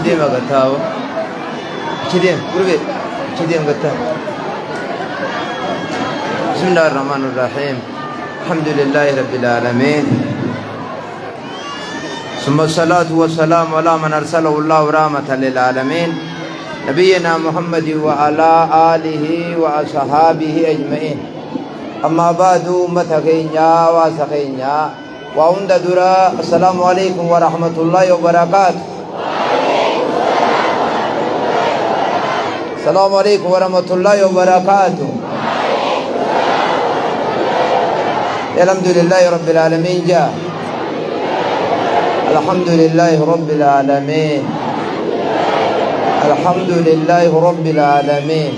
كديم قتاو كديم قربي كديم قتاو بسم الله الرحمن الرحيم الحمد لله رب العالمين ثم الصلاة والسلام على من أرسله الله رحمة للعالمين نبينا محمد وعلى آله وأصحابه أجمعين أما بعد متكينيا وسخينيا وعند درا السلام عليكم ورحمة الله وبركاته السلام عليكم ورحمة الله وبركاته الحمد لله رب العالمين جاء الحمد لله رب العالمين الحمد لله رب العالمين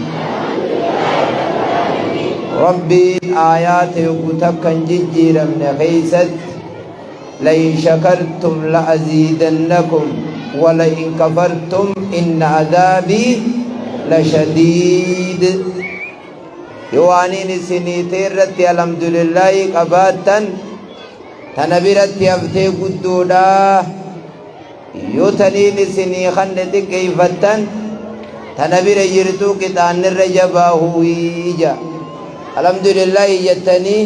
ربي آيات يقتكن ججيرا من غيثت لئن شكرتم لأزيدنكم ولئن كفرتم إن عذابي لشديد يوانين سنيتيرت الحمد لله قباتا تنبيرت يفتي قدودا يوتنين سني خندت كيفتا تنبير يرتو كتان الرجبا هويجا الحمد لله يتني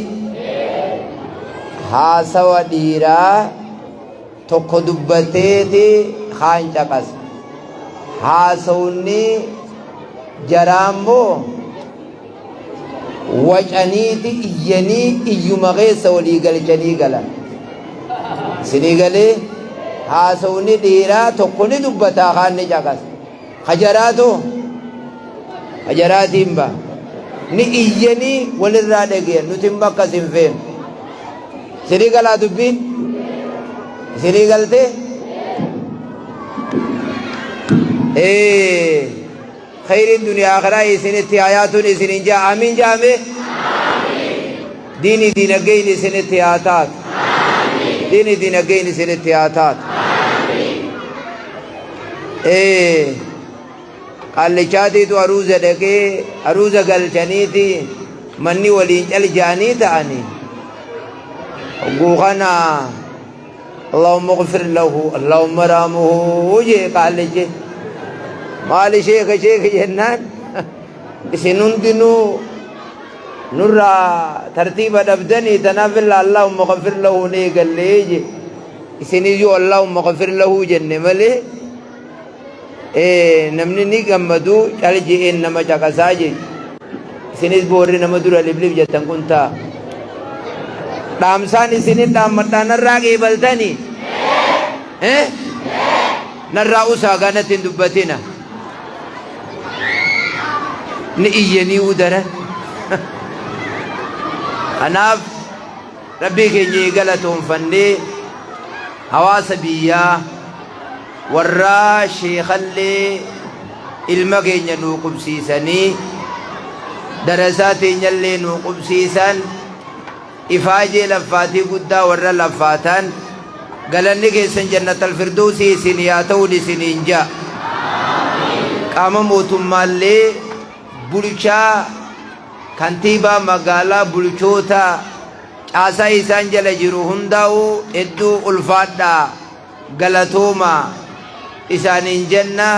هاسوا ديرا توكو دبتيتي خان چقس هاسوني جرامو وجانيتي إياني إيوما غيسا وليقل جنيقلا سنيقلي هاسوني ديرا توكوني دبتا خاني چقس خجراتو خجراتين با ni iyyani walirraa dhageen nuti bakka sinfeen sirii galaa dubbiin sirii galte khayriin duniyaa akhiraa isinitti hayaatuun isinin jaa amiin jaame diini diinageen isinitti haa taatu diini diinageen isinitti haa taatu qallichaatiitu aruuza dhaqee aruuza galchaniiti manni waliin caljaanii ta'anii guukana allahumma qfir lahu allahumma raamuhu jee qalliche maali sheeka jennaan isin hundinuu nurraa tartiiba dhabdanii tanaaf illaa allahumma qfir lahu nee gallee je isiniyyuu allahumma qfir lahu jenne malee namni ni gammadu calji'een nama caqasaa je isinis boorri nama dura liblib jettan kun taa dhaamsaan isinin dhaammadhaa narraa qeebaltanii narraa usaagaa natti hin dubbatina ni iyyanii udaran kanaaf rabbii keenya galatoonfannee hawaasa biyyaa warra sheekhallee ilma keenya nuu qubsiisanii darasaa teenyallee nuu qubsiisan ifaajee laffaatii guddaa warra laffaatan galanni keessan jannatal firdawsii isin yaa ta'uun isiniin jaa qaama mootummaallee bulchaa kantiibaa magaalaa bulchoota caasaa isaan jala jiru hundaa'u hedduu ulfaadhaa galatooma isaaniin jenna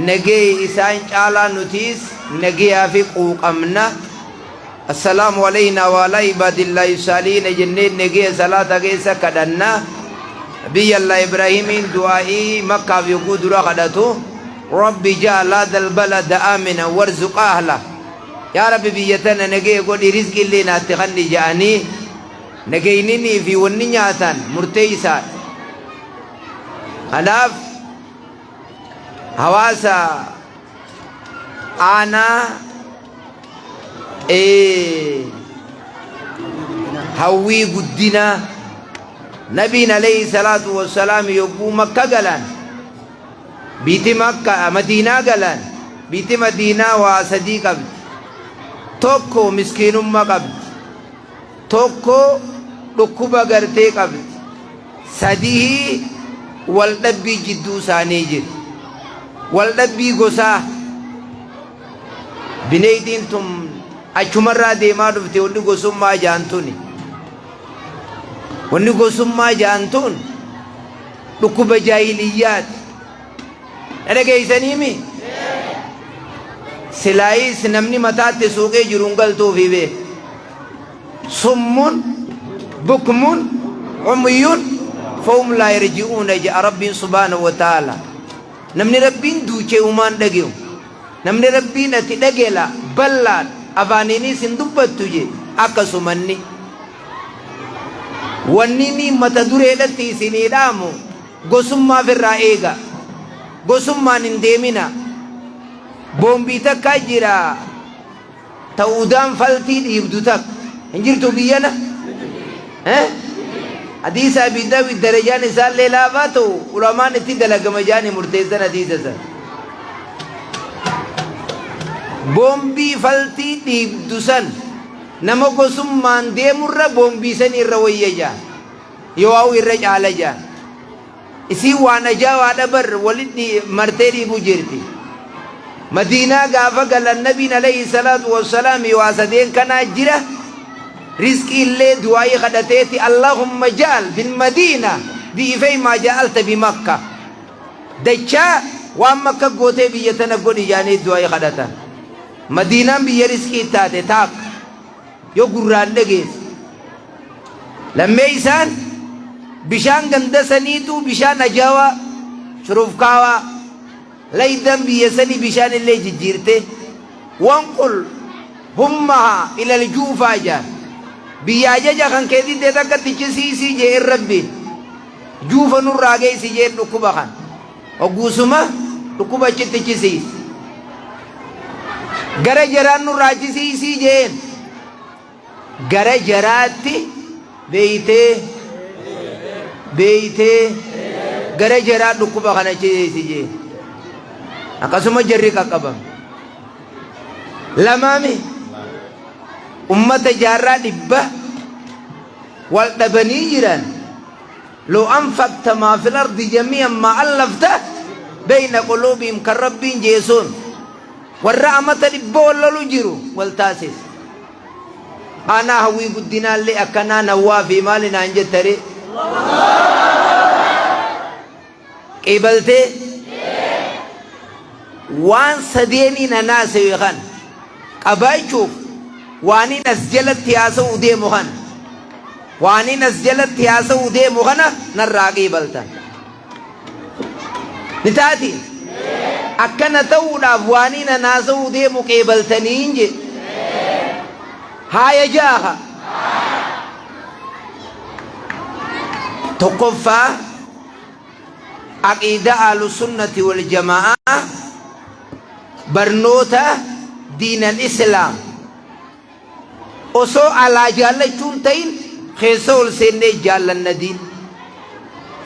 nagee isaan caalaa nutiis nageeyaa fi quuqamna assalaamu alaynaa wa alaa ibaadillaahi saalihiina jennee nagee salaata keessa kadhanna biyya allah ibraahimiin du'aa'ii makkaaf yogguu dura kadhatu rabbi ja'al haadhal balada aamina warzuq ahla yaa rabbi biyya tana nagee godhi rizqii illee naatti kanni ja'anii nageeninii fi wanni nyaatan murteeysaadha kanaaf hawaasa aanaa hawwii guddina nabiin alayhi salaatu wassalaam yogguu makka galan biiti makka madiinaa galan biiti madiinaa waa sadii qabdi tokko miskiinummaa qabdi tokko dhukkuba gartee qabdi sadii waldhabbii jidduu isaanii jiru waldhabbii gosaa bineeydiin tun achumarraa deemaa dhufte wanni gosummaa jaantuni wanni gosummaa jaantuun dhukkuba jaahiliyyaati أنا جايزني مي سلايس نمني متات سوقي جرونغل تو في به صم بكم عمي فهم لا يرجعون جاء ربي سبحانه وتعالى نمني ربين دوچه ومان دغيو نمني ربين اتي دغيلا بلاد افانيني سندبت تجي اكسمني ونيني متدوري دتي سينيدامو غسما في الرائغا غسما نديمنا بومبي تكاجرا تودان فلتي يبدوتك انجرتو بيانا حديث ابي داود درجان سال لا باتو علماء نتي دلغ مجاني مرتزن حديث سر بومبي فلتي يبدوسن نمو سمان ديمر بومبي سن الرويجا يواو الرجال جا اسي وانا جا وادا بر ولدي مرتدي بوجرتي مدينة غافا قال النبي عليه الصلاة والسلام يواسدين كان أجرة رزق اللي دعائي خدتيتي اللهم جعل بالمدينة ضعفي ما جعلت بمكة دجا ومكة قوتي بيتنا قولي جاني دعائي خدتا مدينة بي رزقي تاتي تاك يو قران لغيس لما يسان بشان غندسانيتو بشان أجاوا شروف كاوا ليدن بيسني بشان اللي جيرته وانقل همها الى الجوفا جا بياجا جا كان كيدي دتا كتشي سي جي ربي جوفا نور راغي سي جي دكوبا خان اوغوسما دكوبا تشي سي غره جران نور راجي سي جي غره جراتي بيته غره جرات دكوبا خان تشي سي جي akasuma jarri kakabam lamami ummata jarra dibba wal dabani jiran لو أنفقت ما في الأرض جميعا ما ألفته بين قلوبهم كالربين جيسون والرحمة دبا ولا لجرو والتاسس أنا هوي قدنا اللي أكنا نوافي مالنا انجتري قبلتي وان سديني ناس يخان قبايشوف واني نسجلت ياسو ودي مخان واني نسجلت ياسو ودي مخانا نراقي بلتا نتاتي أكنا تولا واني ناسو ودي مقبلتنين جي هاي جاها تقفى عقيدة أهل السنة والجماعة برنوتا دين الإسلام وصو على جالة چونتين خيسول سنة جالة الندين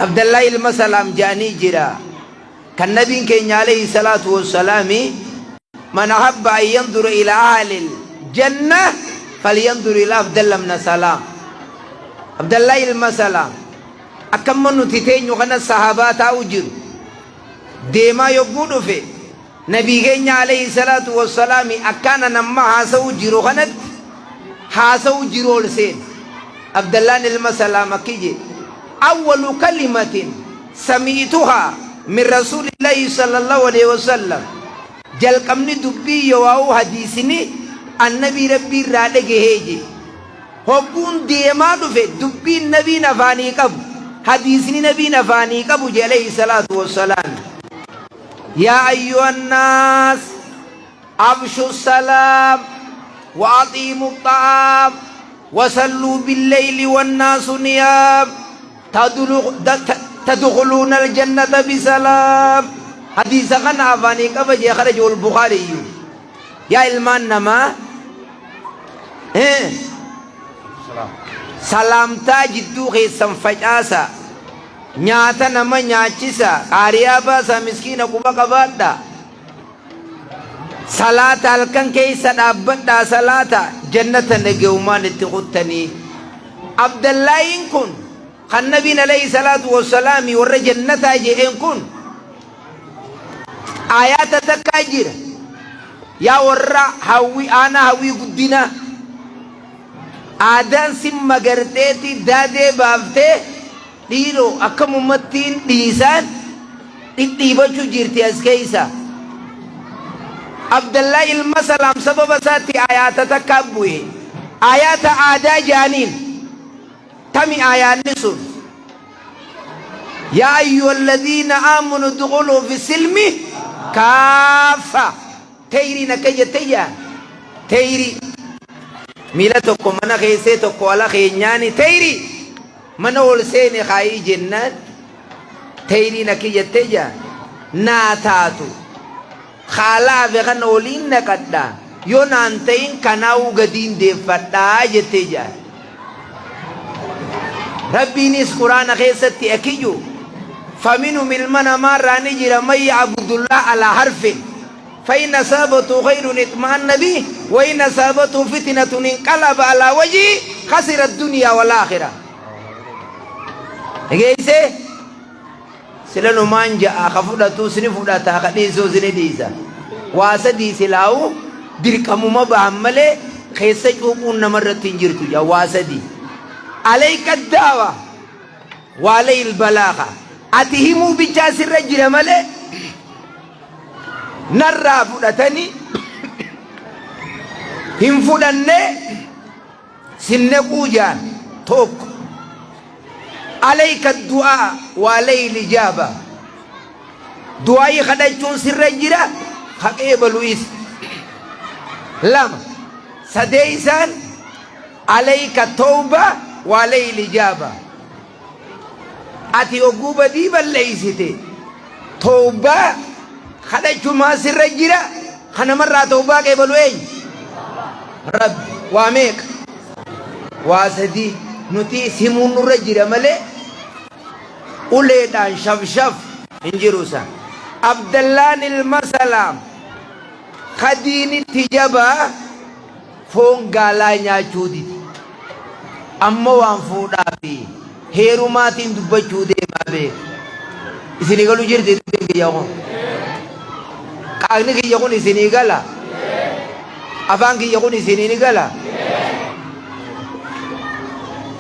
عبد الله المسلام جاني جرا كان نبي كان عليه الصلاة والسلام من أحب أن ينظر إلى أهل الجنة فلينظر إلى عبد الله من السلام عبد الله المسلام أكمل نتيتين يغنى الصحابات أوجر ديما يقولوا في نبي كان عليه الصلاة والسلام أكان نما حاسو جيرو خند حاسو جيرو لسين عبد الله المسلام كيجي أول كلمة سمعتها من رسول الله صلى الله عليه وسلم جل كمني دبي يواو حديثني النبي ربي رادك هيجي هبون ديما دفع دبي النبي نفاني كبو حديثني نبي نفاني كبو عليه الصلاة والسلام يا أيها الناس أبشوا السلام وأطعموا الطعام وصلوا بالليل والناس نيام تدخلون الجنة بسلام حديث كان أفاني كبجي خرج البخاري يا إلمان نما سلام تاجدو خيسا فجاسا نياتا نما نياتشيسا قاريابا سا مسكينة كوبا قبادا صلاة الكن كيسا نابدا صلاة جنة نجومان اتخذتني عبد الله ينكن خان نبينا عليه الصلاة والسلام ور جنة اجي انكن آيات تكاجر يا ور هوي انا هوي قدنا آدان سم مغرتيتي دادي بافتي ديرو أكم أمتين ديسان dhidhiibachuu jirti as keeysa. Abdallah ilma Salaam sababa isaatti ayaata takka bu'e. Ayaata aadaa jaaniin tami ayaanni sun yaa ayyuhalladhiina aamanu udkhuluu fi silmi kaafa. Tayriin akka jette jaan tayrii miila tokko mana keessee tokko ala keenyaani tayrii mana ol seene kaayii jennaan tayriin akka jette jaan naa taatu khaalaafe kan oliin naqadhaa yoo naan ta'in kanaa'uu gadiin deeffadhaa jettee jaan. Rabbiinis quraana keessatti akiyyu faminhum ilma namaarraa ni jira man ya'budullaha alaa harfin فإن أصابته خير اطمأن به وإن أصابته فتنة انقلب على وجهه خسر الدنيا والآخرة. Egeesse silanu manja akafudatu sinifudata akadiiso sinidisa waasadi silawu dirqamuma ba'amale keessa cuuquun namarratti hin jirtu ja waasadi alayka daawa waalayil balaaqa ati himuu bichaa sirra jira malee narraa fudhatanii hin fudhanne sinne quujaan tokko alayka du'aa waalayil ijaaba du'aayi kadhachuun sirra jira haqeebalu isa lama sadeeysan alayka tawba waalayil ijaaba ati ogguu badii balleeysite tawbaa kadhachuumaa sirra jira kanamarraa tawbaa qeebalu eenyu rabbi waa meeqa waa sadii nuti simuun nurra jira malee uleedhaan shafshaf hin jirusa. Abdallaan ilma Salaam kadiinitti jabaa foon gaalaa nyaachuu didi amma waan fuudhaa fi heerumaatiin dubbachuu deemaa beeka. Isinii galuu jirti kiyya kun qaaqni kiyya kun isinii gala afaan kiyya kun isinii ni gala.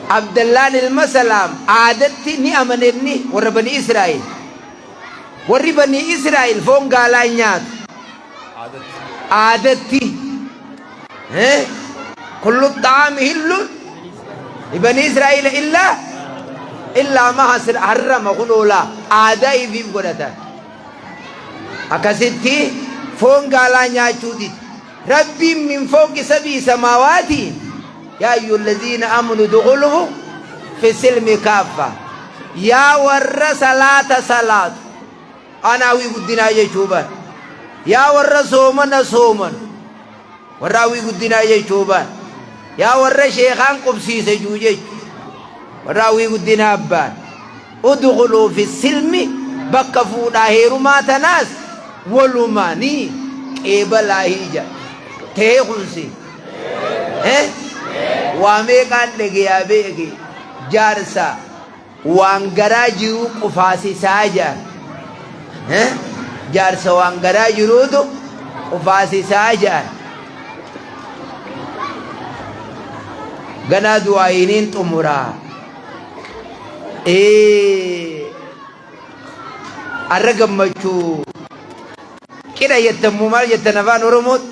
Abdallaan ilma Salaam aadatti ni amanenni warra bani Israa'el warri bani Israa'el foon gaalaa nyaatu aadatti kullu xaami hillun bani Israa'el illaa ma harrama kun oolaa aadaa ifiif godhatan akkasitti foon gaalaa nyaachuu didi. Rabbiin min fawqi sabii samaawaati yaa ayyuhalladhiina aamanu udkhuluu fi silmi kaaffa yaa warra salaata salaatu anaawii guddinaa jechuuban yaa warra soomana sooman warraawii guddinaa jechuuban yaa warra sheekaan qubsiise juu jechu warraawii guddinaa abbaan udkhuluu fi silmi bakka fuudhaa heerumaa tanaas walumaanii qeebalaa hija ta'ee kunsi waa meeqaan dhageeyaa beeke jaarsa waan garaa jiru qufaasisaa jaan jaarsa waan garaa jiruutu qufaasisaa jaan ganaa du'aayiniin xumuraa arra gammachuu qidha jettamuu maal jettan afaan oromoot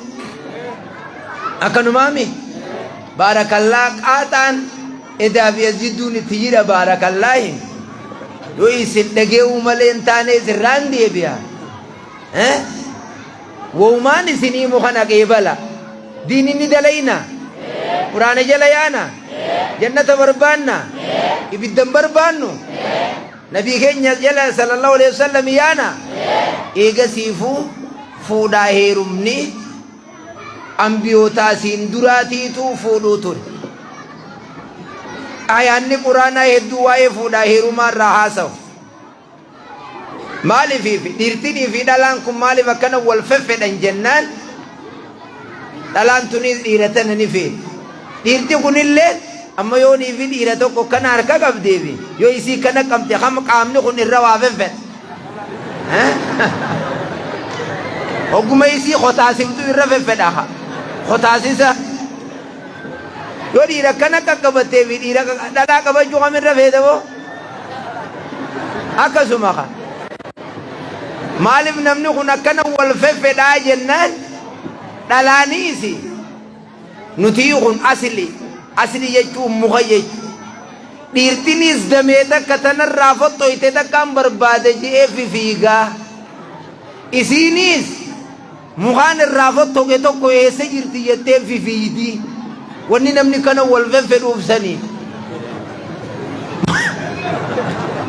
akkanumaami baarakallaa qaaxaan edaaf yazidduun itti jira baarakallaahi yoo isin dhagee'uu malee hin taane isirraan deebi'a wowmaan isinii mukana qeebala diin inni dalayna quraana jala yaana jannata barbaanna ibiddan barbaannu nabii keenya jala sallallahu alaihi wasallam yaana eegasiifuu fuudhaa heerumni ambiyootaa siin duraatiitu fuudhuu ture. Ayaanni quraanaa hedduu waa'ee fuudhaa heerumaa irraa haasawu. Maaliif dhiirtinii fi dhalaan kun maaliif akkana wal feffedhan jennaan dhalaan tunis dhiira tana ni feeti. Dhiirti kunillee amma yoo nii fi dhiira tokko kana harka qabdeefi yoo isii kana qabde hamma qaamni kun irra waa feffedha. Ogguma isii qotaasiftu irra feffedha. Qotaasisa yoo dhiira kana qaqqabattee fi dhiira dhalaa qabachuu kam irra feete boo akkasuma ka maaliif namni kun akkana wal feffedhaa jennaan dhalaaniisi nuti kun asli jechuun muka jechuun dhiirtinis damee takka tanarraa fottoyte takkaan barbaade je'ee fiigaa isiinis mukaan irraa fottoge tokko eessa jirti jettee fiitii wanni namni kana wal feffedhuuf sanii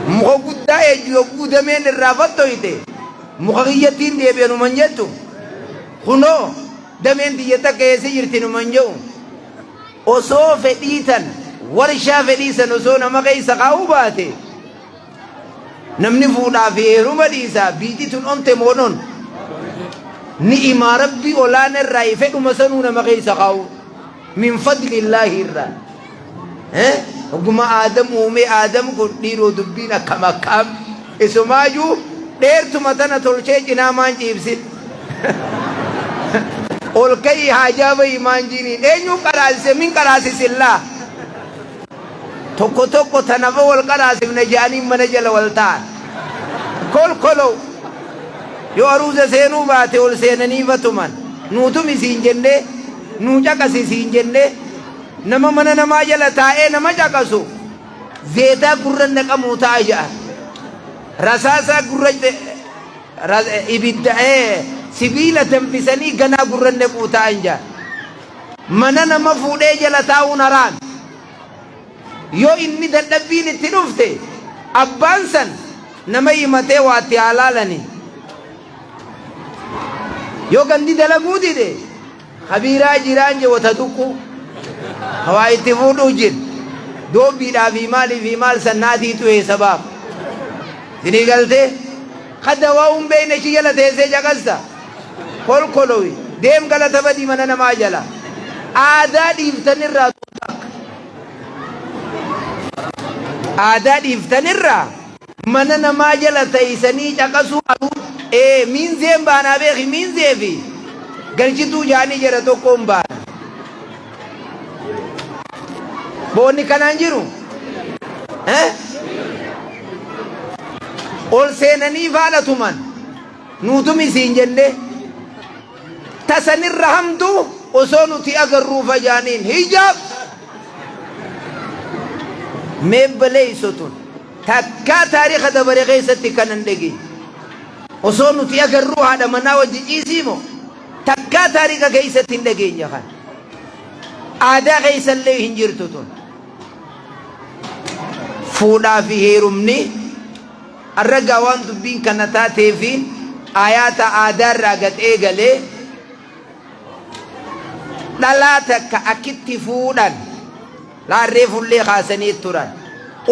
muka guddaa eeyyoo dameen irraa fottoyte muka kiyyattiin deebi'anuman jettu kunoo dameen tiyya takka eessa jirti numan jedhu osoo fedhiitan warshaa fedhiisan osoo nama keessa kaa'uu baate namni fuudhaa fi heeruma dhiisaa biititun onte moonon ni'imaa rabbii olaana irraa fedhuma sanuu nama keessa kaa'u min fadlillaahi irraa oguma aadam uume aadam kun dhiiroo dubbiin akkam isumaayyuu dheertuma tana tolchee cinaa maan ciibsin ol ka'ii haajaa bayi maan jiniin eenyuu qaraasise min qaraasisillaa tokko tanafa wal qaraasifna jaaniin mana jala wal ta'an kolkolow yoo aruuza seenuu baate ol seenaniifatuman nuutum isiin jennee nuu caqas isiin jennee nama mana namaa jala taa'ee nama caqasu zeetaa gurra naqamuu ta'a ja'a rasaasaa gurra ibidda'ee sibiila tanfisanii ganaa gurra naquu ta'an ja'a mana nama fuudhee jala taa'uun haraan yoo inni dadhabbiin itti dhufte abbaan san nama himatee waatti haalaalani yoo gandi dalaguu dide habiiraa jiraan je wata tuqqu hawaa itti fuudhuu jir doobbiidhaa fi maalii fi maal sannaatiitu sabaaf sinii galtee kadawaa beeyne shi jala teessee caqasta kolkolowi deem galata badii mana namaa jala aadaa dhiiftanirraa aadaa dhiiftanirraa mana namaa jala teessanii caqasuu aduun miinzeen baanaa beeki miinzee fi galchituu jaanii jara tokkoon baana boonni kanaan jiru ol seenanii faalatuman nuutum isiin jenne tasanirra hamtu osoo nuti agarruufa jaaniin hijaab meebbaleeysotun takkaa taariika dabare keessatti kanan dhege osoo nuti agarruu haadha manaa wajji ciisiimo takkaa taariika keessatti hin dhageenya kan aadaa keessallee hin jirtu tun fuudhaa fi heerumni arragaa waan dubbiin kana taatee fi ayaata aadaarraa gadhee galee dhalaa takka akkitti fuudhan laarree fullee kaasanii turan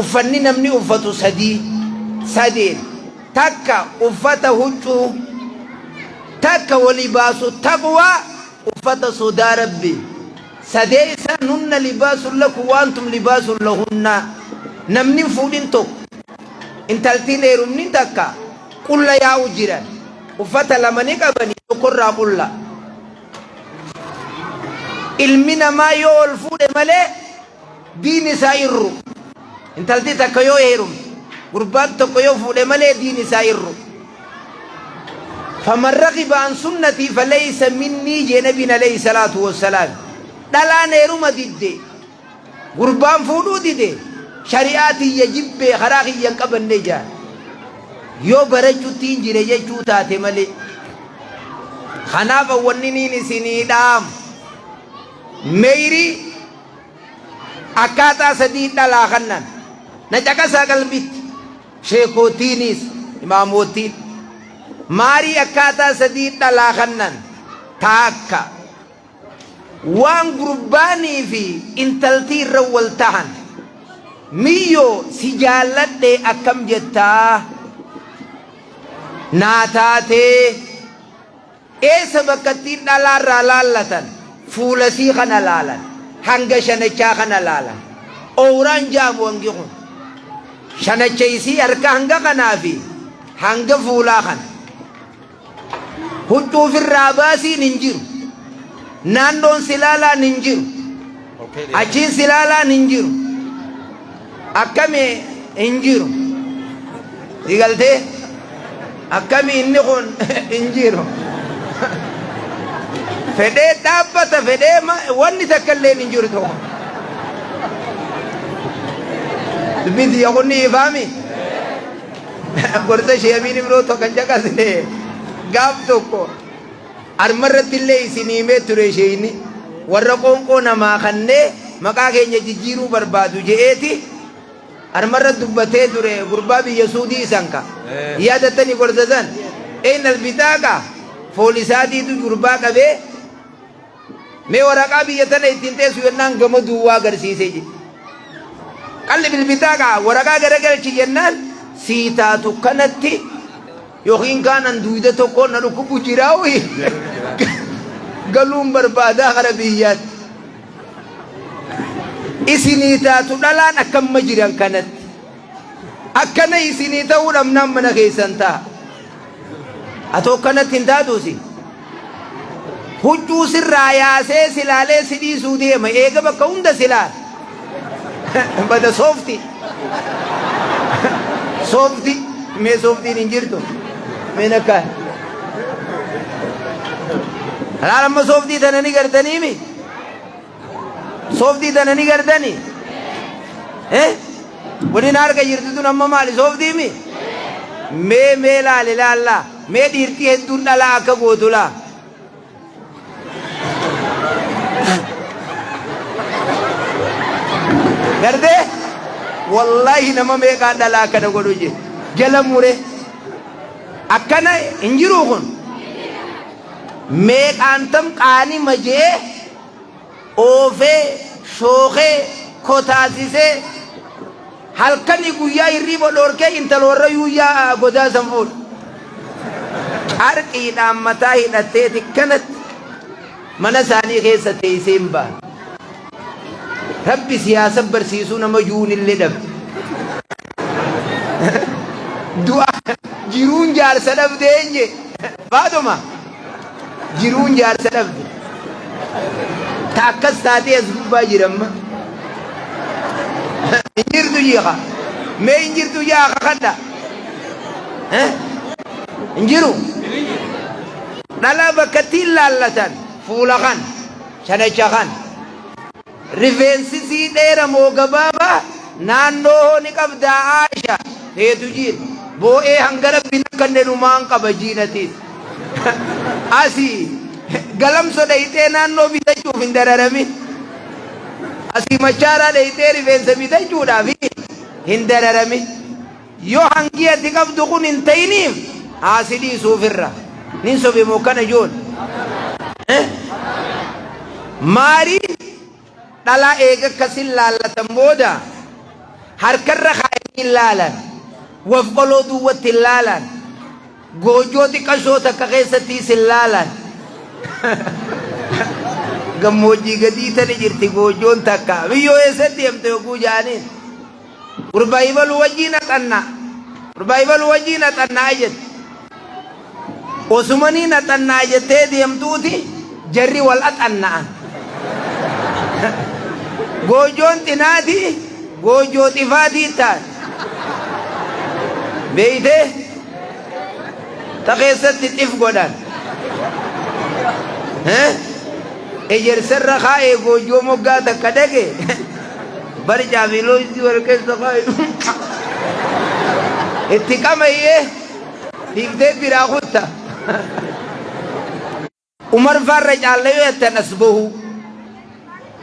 uffanni namni uffatu sadeen takka uffata huccuu takka walii baasu taqwaa uffata sodaa rabbi sadee isaan hunna libaasun lakum waantum libaasun lahunna namni fuudhin tokko intaltiin heerumni takka qulla yaa'u jiran uffata lamani qabanii tokkorraa qulla ilmi namaa yoo ol fuudhe malee diin isaa irru intalti takka yoo heerumte gurbaan tokko yoo fuudhe malee diin isaa irru faman ragiba an sunnati falaysa minni jee nabiin alayhi salaatu wassalaam dhalaan heeruma didde gurbaan fuudhuu dide shari'aatiyya jibbee karaa kiyyan qabanne jaan yoo barachuutti hin jire jechuu taate malee kanaaf wanni niin isinii dhaam meyri akkaataa sadii dhalaa kannan na caqasaa qalbitti sheekootiinis imaamoottiin maarii akkaataa sadii dhalaa kannan taakka waan gurbaanii fi intaltii irra wal tahan miyyoo si jaalladhe akkam jettaa naa taatee eessa bakkattiin dhalaarraa laallatan fuulasii kana laalan hanga shanachaa kana laalan ooraan jaamu hangi kun shanacheysii harka hanga kanaa fi hanga fuulaa kana huccuufirraa baasiin hin jiru naannoon silaalaan hin jiru achiin silaalaan hin jiru akkame hin jiru digaltee akkami inni kun hin jiru fedhee dhaabbata fedhee wanni takka illee hin jirtu dubbiin tiyya kun ni ifaami gorsa sheemiin biroo tokko caqasne gaaf tokko armarratti illee isinii himee ture sheeyni warra qoonqoo namaa kannee maqaa keenya jijjiiruu barbaadu je'eeti armarratti dubbatee ture gurbaa biyya suudii isan ka yaadattanii gorsa san eenal bitaaqa foolisaatiitu gurbaa qabee mee waraqaa biyya tana ittiin teessu yennaan gama duwwaa agarsiisee jedhe qalli bilbitaaqa waraqaa garagalchi jennaan sii taatu kanatti yookiin kaanan duwida tokkoon na dhukkubu jiraawi galuun barbaadaa gara biyyaatti isinii taatu dhalaan akkamma jiran kanatti akkana isinii ta'uu dhabnaan mana keessan ta'a atoo kanatti hin taatuusi huccuu sirraa yaasee silaalee si dhiisuu deema eega bakka hunda silaal bada soofti soofti mee sooftiin hin jirtu mee nakkaan halaal amma sooftii tana ni gartaniimi sooftii tana ni gartanii waliin harka jirtu tun amma maali sooftiimi mee laali laallaa mee dhiirtii hedduun dhalaa akka gootulaa gardee wallahi nama meeqaa dhalaa akkana godhu je jala mure akkana hin jiruu kun meeqaan tam qaani majee oofee shookee kotaasisee halkani guyyaa hirriba dhorkee intaloorra yuuyyaa godaasan fuudhu carqiidhaan mataa hidhatteeti kanatti mana isaanii keessa teessee hin baane rabbi siyaasa barsiisuu nama juunillee dhabde du'a jiruun jaarsa dhabde eenye baaduma jiruun jaarsa dhabde ta akkas taatee as gubbaa jiramma injirtu jiiqa mee injirtu jaaqa kadha injiru dhala bakkattiin laallatan fuula kan shanacha kan rifeensi sii dheera moo gabaabaa naannoo ni qabdaa aasha teetu jiin boo'ee hangara bina kannenumaan qaba jiinatiis asii galamso dhayitee naannoo bitachuuf hin dararamin asii machaaraa dhayitee rifeensa bitachuudhaaf hin dararamin yoo hangi ati qabdu kun hin ta'iniif haasi dhiisuufirra nin sobe moo kana joon maariin dhalaa eega akkasin laallatan booda harkarra kaayanii laalan waf qoloo duwwatti laalan goojoo xiqqashoo takka keessatti isin laalan gammoojjii gadii tani jirti goojoon takka biyyoo eessatti hemte yoguu jaaniin urbaayibalu wajjiin haxannaa urbaayibalu wajjiin haxannaa jetti osumanii haxannaa jettee deemtuuti jarri wal haxanna'an goojoon xinaati goojoo xifaatii taan beeytee ta keessatti xif godhan ejersarra kaa'ee goojoo moggaa takka dhage bari caafiloo itti wal keessa kaa'e itti qamayyee dhiigdee biraa kutta umar farra caallayoo yattan as bahu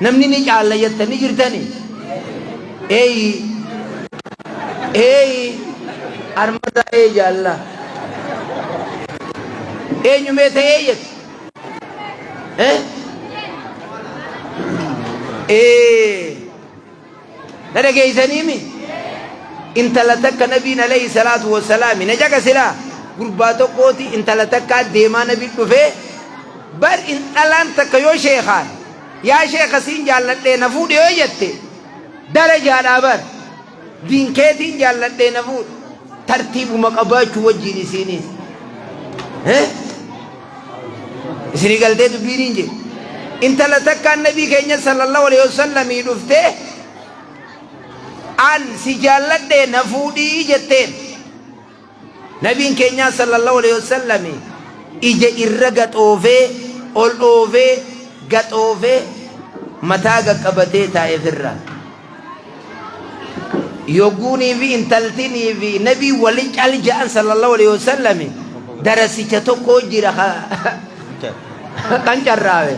namni ni caalla jettani jirtani eeyi armata jaalla eenyumee ta'ee jette na dhageeysaniimi intala takka nabiin alayhi salaatu wassalaami na jaga silaa gurbaa tokkooti intala takkaa deemaa nabiin dhufee bar dhalaan takka yoo sheekaan yaa sheeka siin jaalladhee na fuudhe yoo jette darajaadhaa bar diinkeetiin jaalladhee na fuudhe tartiibuma qabaachuu wajjiin isiiniis isinii galtee dubbiin jedhe intala takkaan nabii keenya sallallahu alaihi wasallamii dhuftee an si jaalladhee na fuudhii jetteen نبي كينيا صلى الله عليه وسلم إجا إرقت أوفي أول أوفي قت أوفي متاقا قبتي تايفرا يوغوني في انتلتني في نبي وليج الجان صلى الله عليه وسلم درسي تتوكو جيرا كان جراوي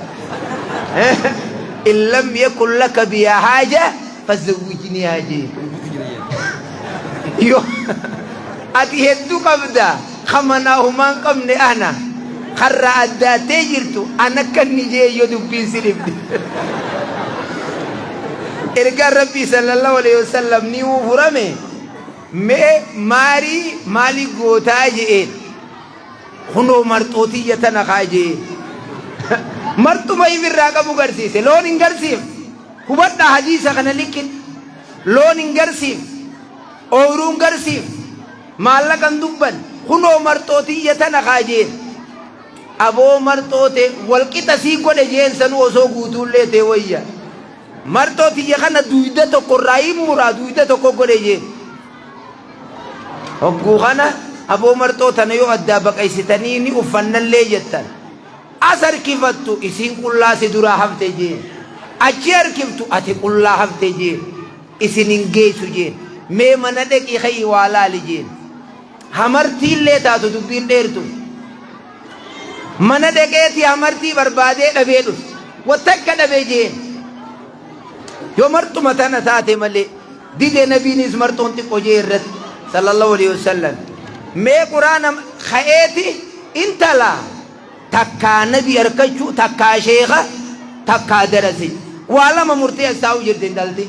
إن لم يكن لك بها حاجة فزوجني حاجة يو أتي هدو قبدا خمنا همان قمني أنا خرّ أدى تجرتو أنا كان نجي يدبين سليم إرجع ربي صلى الله عليه وسلم نيو فرامي مالي غوتاجي هنو مرتوتي يتنا خاجي مرتو ما يفر راقا مغرسيس لون انغرسيم هبتا حديثة خنا لكن لون انغرسيم أورون غرسيم مالا كندوبن هنو مرتوتي يتنا خاجي أبو مرتوتي والكي تسيقو لجين سنو وصو غوتون ليتي ويا مرتوتي يخنا دويدة تقو رايم مرا دويدة تقو قريجي وقو خنا أبو مرتوتا نيو أدابك أيستانيني أفنن لي جتن أسر كفتو إسين كلا سدرا حفتي جين أجير كفتو أتي كلا حفتي جين إسين انجيسو جين مي مندك إخي والا لجين همرتي اللي تاتو دبين ديرتو مندك إتي همرتي بربادي نبيدو وتك نبي جين يو مرتو متانا تاتي ملي دي نبي نيز مرتو انتي قجير صلى الله عليه وسلم مي قرآن خياتي انت لا تكا نبي اركجو تكا شيخة تكا درسي والا ممرتي استاو جردين دلتي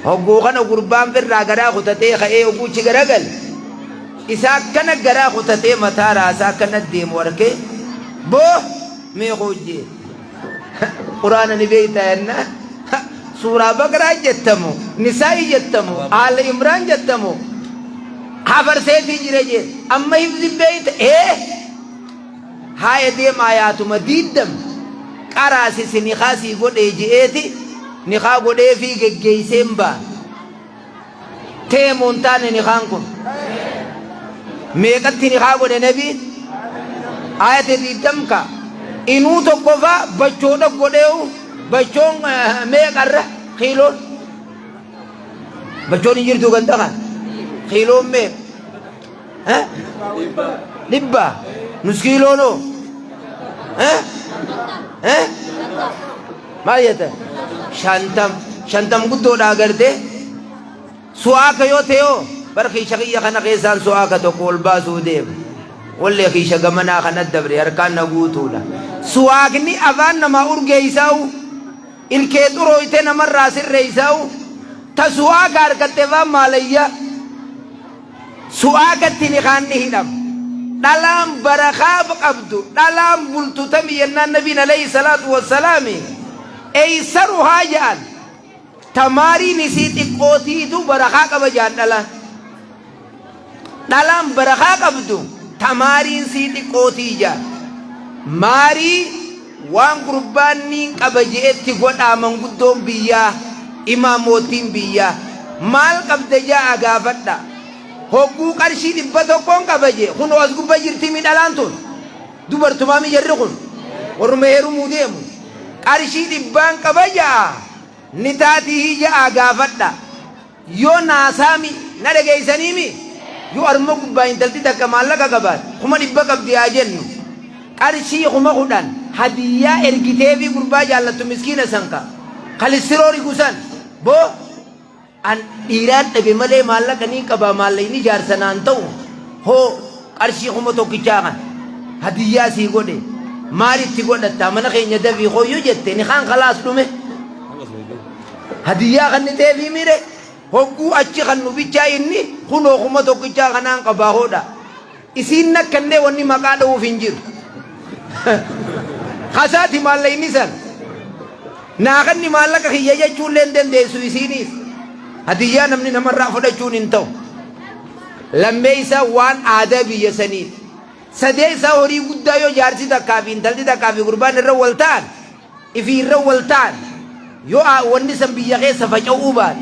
حقوقنا قربان في الراقرا خطتي خيه وقوشي غرقل إساك كان غرا خطتي متارا إساك كان الديم وركي بو مي خوجي قرآن نبيتا هنا سورة بقرة جتمو نساء جتمو آل عمران جتمو حفر سيفي جرجي أما يفزي بيت هاي ديم آياتو مديدم قراسي سنخاسي قد ايجيتي نخا قد ايفي جيسين با تيمون تاني نخانكم ميقتي نخا قد نبي آيات ديدم کا إنو تقفى بچونا قديو بچون ميقر خيلون بچون يجردو غندقا خيلون ميق ها لبا نسكيلونو ها ما يتا شانتم قدو داغرده سواك يو تيو برخي شقيا خنا خيسان سواك تقول باسو ديم واللي خيشا غمنا خنا الدبري اركان نغوتولا سواكني أفان نما أرجيساو الكيتو رويته نما راسل ريساو تسواك أركتفا ماليا سواكتني خاني هنم دلام برخاب قبدو دلام بلتو تمينا النبي عليه الصلاة والسلام أي سرو هاجان تماري نسيتي قوتي تو برخاق بجان دلام برخاق قبدو تماري نسيتي قوتي جان ماري وان قربانين قبجئتي قد آمن قدوم بيا إماموتين بيا مال قبض جاء غافتا هقو قرشي دبتو كون قبجئ خنو أزقو بجرتي من الانتون دوبر تمامي جرقون ورمهرو موديمو قرشي دبان قبجأ نتاتي جاء غافتا يو ناسامي نرغي سنيمي يو أرمو قبائن تلتي تكمال لك قبات خما دبا قبضي آجنو قرشي خما خدان هدية إرقتي قربا جالتو مسكينة سنكا خلصيروري قسان بو أن إيران نبي ملي مالا كنين كبا مالا إني جار سنان تو هو قرشي خما تو كيشاغان هدية سيقو دي ماري تيقو دتا من خين يدفي خو يجتي نخان خلاص دومي هدية خن تيفي ميري هو أچي خنو بيچا إني خنو خما تو كيشاغانان كبا هودا إسيننا كنده وني مقادو فنجر خساتي مال لي نسان ناقني مال لك هي يجول لندن دي سويسينيس هدية نمني نمر رافضة جون انتو لما يسا وان آدابي يسانيس سديسا هوري قد يو جارسي تكافي انتلتي تكافي قربان الرولتان إفي الرولتان يو واني سنبيا غي سفجأو أوبان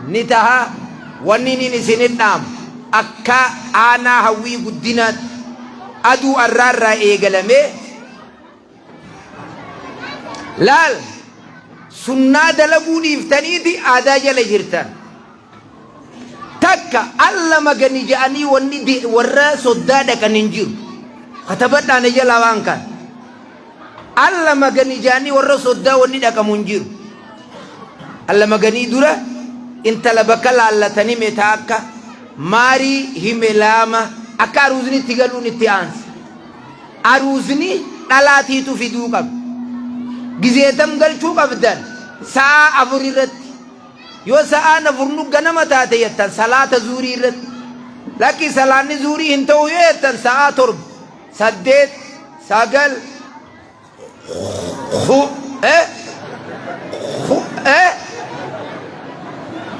نتاها واني نيني سنت نام akka aanaa hawwii guddinaat aduu arraarraa eegalame laal sunnaa dalaguu dhiiftaniiti aadaa jala jirtan takka alla magani ja'anii wanni warra soddaa dhaqan hin jiru katabadhaan jala waan kan alla magani ja'anii warra soddaa wanni dhaqamu hin jiru alla maganii dura intala bakka laallatanii meetaa akka maarii hime laama akka aruuzni itti galuun itti aansa aruuzni dhalaatiitu fiduu qabu gizeetam galchuu qabdan sa'a afur irratti yoo sa'a afurnu ganama taate yettan salaata zuurii irratti lakki salaanni zuurii hin ta'u yoo yettan sa'a torba saddeet sagal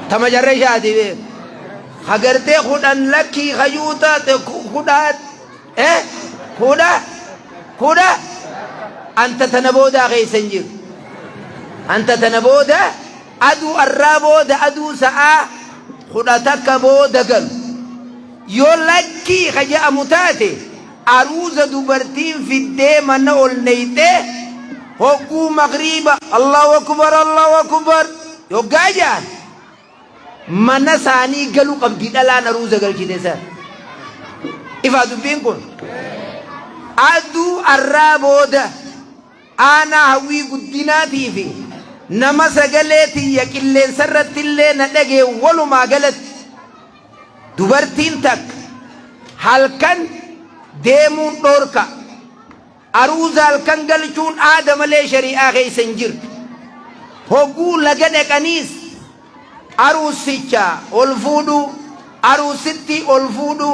tama jarree shaati beek hagartee kudhan lakkii hayuuta kudhaat kudha anta tana boodaa keeysan jiru anta tana booda aduu arraa booda aduu sa'aa kudha takka booda galu yoo lakkii kaja'amu taate aruuza dubartiin fiddee mana ol neyxee hogguu magriiba allahu akbar yoggaa jaan mana saanii galuu qabdi dhalaan aruuza galchite san ifaa dubbiin kun aduu arraa booda aanaa hawwii guddinaatii fi nama sagaleetii qilleensa irratti illee na dhagee walumaa galatti dubartiin takka halkan deemuun dhoorka aruuza halkan galchuun aada malee shari'aa keessa hin jirtu hogguu laga dhaqaniis aruusicha ol fuudhu aruusitti ol fuudhu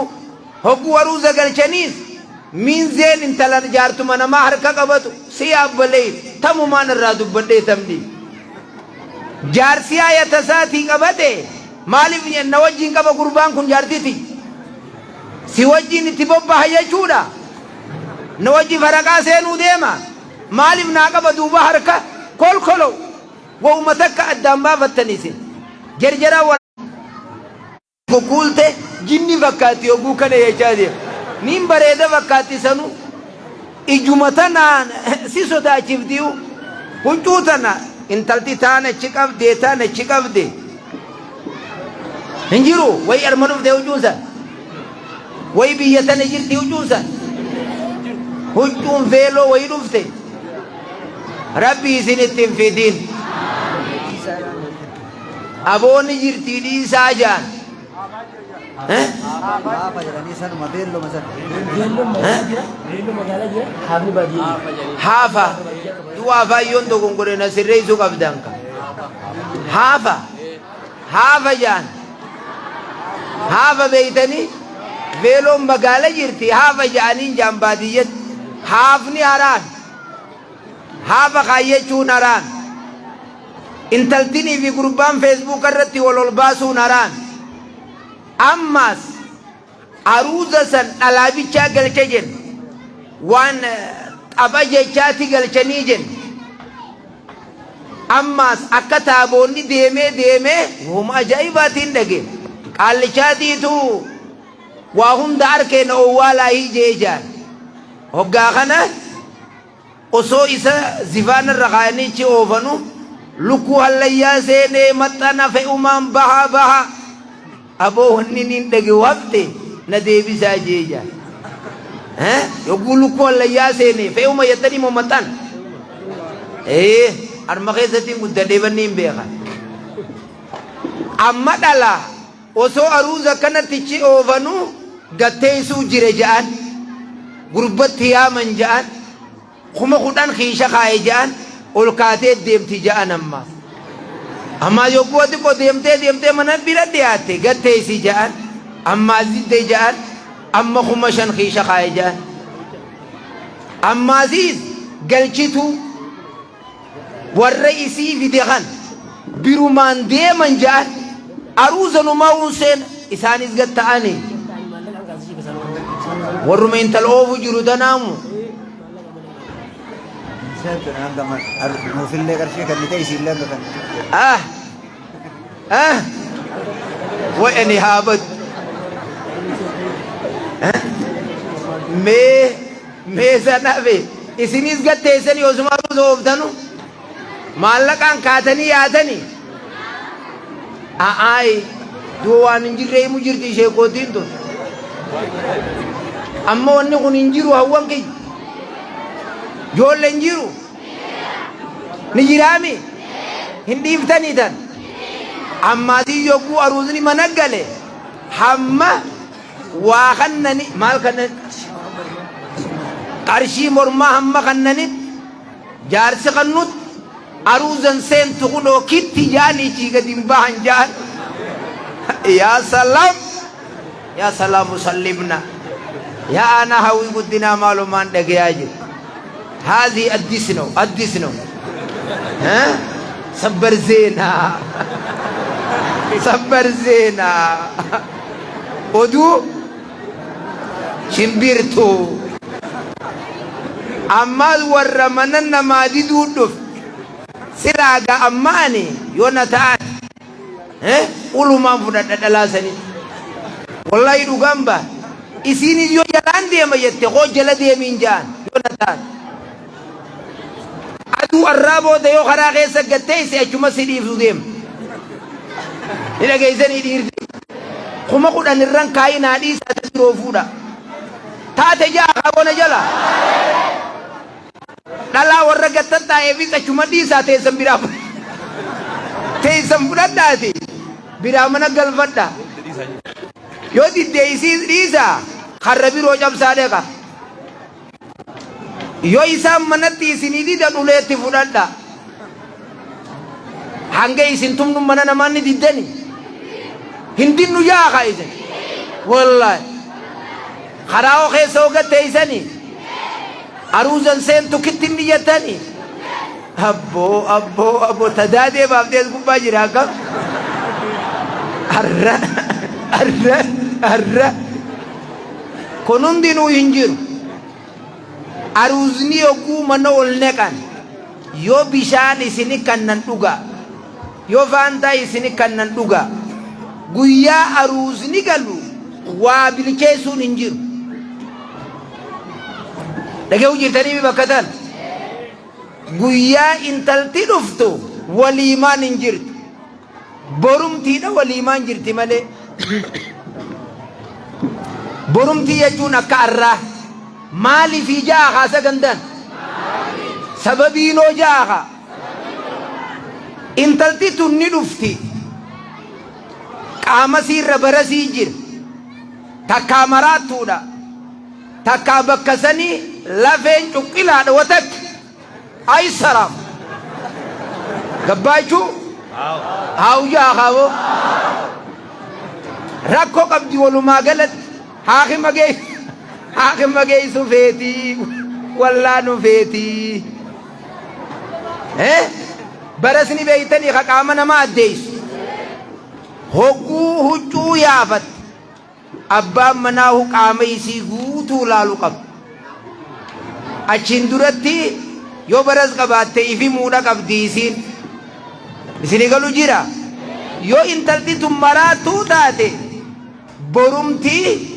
hogguu aruuza galchaniis miinzeen intala jaartuma namaa harka qabatu si yaabbalee tamumaan irraa dubbadhee tamdi jaarsi ayata isaatii qabate maaliif na wajjin qaba gurbaan kun jaartiti si wajjin itti bobbaha jechuudha na wajji faraqaa seenuu deema maaliif naa qaba duuba harka kolkolo wauma takka addaan baafattaniisin jarjara kukuulte jinni fakkaatti yogguu kana jechaa deema nin bareeda fakkaatti sanu ijuma tanaan si sodaachiftiyu huccuu tana intalti taana achi qabde hin jiru way arma dhufte huccuun san way biyya tana jirti huccuun san huccuun veeloo way dhufte rabbi isinitti hin fidin aboonni jirtii dhiisaa jaan hafa duwaafa yoon dogongore na sirreessu qabdanka hafa jaan hafa beeytanii veeloon magaala jirti hafa jaaniin jaan baadiyyatti haafni haraan hafa kaayyachuun haraan intaltinii fi gurbaan feesbuuk irratti wal baasuun haraan ammas aruuza san dhalaabichaa galcha jen waan xaba jechaati galchanii jen ammas akka taaboonni deemee huma ajaa'ibaatiin dhage qaallichaatiitu waa hunda harkeena owwaalaahii jee jaan hoggaa kana osoo isa zifaanarra kaayanichi oofanu lukkuu hallayyaa seenee maxxana fe'umaan baha aboo wanni nin dhage wafte na deebisaa jee jaan yogguu lukkuu hallayyaa seenee fe'uma yettanii moo maxxan harma keessatti guddadhee banni hin beekan amma dhala osoo aruuza kanattichi oofanu gatteessuu jire ja'an gurbatti yaaman ja'an kuma kudhan kiisha kaaye ja'an ol kaatee deemti ja'an amma yogguu xiqqoo deemtee mana bira dhiyaatte gatteessi ja'an ammaa zidde ja'an amma kuma shan kiisha kaaye ja'an ammaasiis galchituu warra isii fide kan birumaan deeman ja'an aruuza numaa unseen isaanis gatta'anii warruma intal oofu jiru tanaamu وإني هابد mee sanafe isinis gatteessanii osuma aruuza ooftanu maallaqaan kaatanii yaatanii a'aayi duu waan hin jirre himu jirti ishee kootiin tun amma wanni kun hin jiru hawwan kiyya ijoollee hin jiru ni jiraami hin dhiiftanii tan ammaasii yogguu aruuzni mana gale hamma waa kannani maal kannan qarshii mormaa hamma kannanit jaarsi kannut aruuzan seentu kunoo kitti jaanii chii gadi hin bahan jaan yaa salaam musallimna yaa ana hawwi guddinaa maalumaan dhagayaa jiru هذه أدسنو ها صبر زينا ودو شمبيرتو أما ورمنا ما دي دودف سراغا أماني يونتان ها قولوا ما فدا دلاسني والله يدو غامبا إسيني يو جلان دي ما يتخو جلا دي من جان يونتان adu arrabo da yo khara geessa gattee si achuma sidiiftu deem ila geessanii dhiirti kuma kudhan irran kaayinaa dhiisaa tasiroo fuudha taate jaa qaabona jala dhalaa warra gattan taa'eefis achuma dhiisaa teessan fudhadhaati biraa mana galfadha yoo diddeeysiis dhiisaa karra biroo cabsaa dheqa yoo isaan manatti isinii didan uleetti fudhadha hanga isin tumnu mana namaanni diddani hindinnu jaaqa isin wallahi karaa'oo keessa ogatteeysani aruuzan seentu kittin niyyatani abboo tadaadee baaftees gubbaa jira akkam arra kun hundinuu hin jiru aruuzni yogguu mana ol neqan yoo bishaan isini kannan dhuga yoo faantaa isini kannan dhuga guyyaa aruuzni galu waa bilcheessuun hin jiru dhagee jirtanii bakka tan guyyaa intalti dhuftu waliimaan hin jirtu borumtiidha waliimaan jirti malee borumtii jechuun akka arraa مالي في جاها سكندن سببينو جاها انتلتي تني دفتي قام سير برسي جير تكا مراتودا تكا بكسني لفين چقلا دوتك اي سلام گباچو هاو جاها وہ رکھو قبضی ولو ما غلط حاکم اگے حاكم مجيء سفيتي ولا نفيتي برسني بيتني خكامنا ما أديش هو هجو يافت أبا مناه كاميسي غوتو لالوكب أشندرتي يو برس كباتي في مودا كبديسين بسني قالوا جيرا يو انتلتي تمراتو تاتي برمتي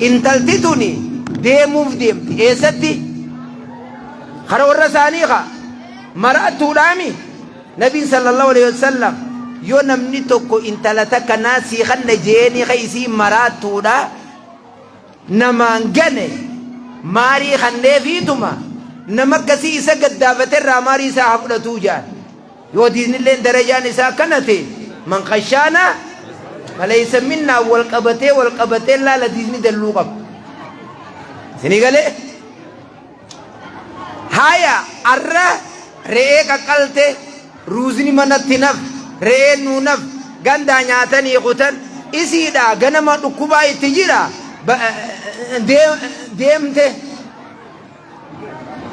انتلتي توني deemuuf deemti eessatti kara warra isaanii ka mara'atuudhaami nabiin sallallahu alaihi wasallam yoo namni tokko intala takka naasii kanna jeenii ka isii mara'atuudha namaan gane maarii kanneefiituma nama akkasii isa gaddaafaterraa maarii isaa haa fudhatuu jaan yoo diinilleen darajaan isaa akkana ta'e man khashaana falaysa minnaa walqabatee laala diinni dalluu qaba سنيغالي هايا أرى رئيك قلتي روزني منتي نف رئي نونف غندا نياتني قتن إسيدا غنما نكوباي تجيرا ديمتي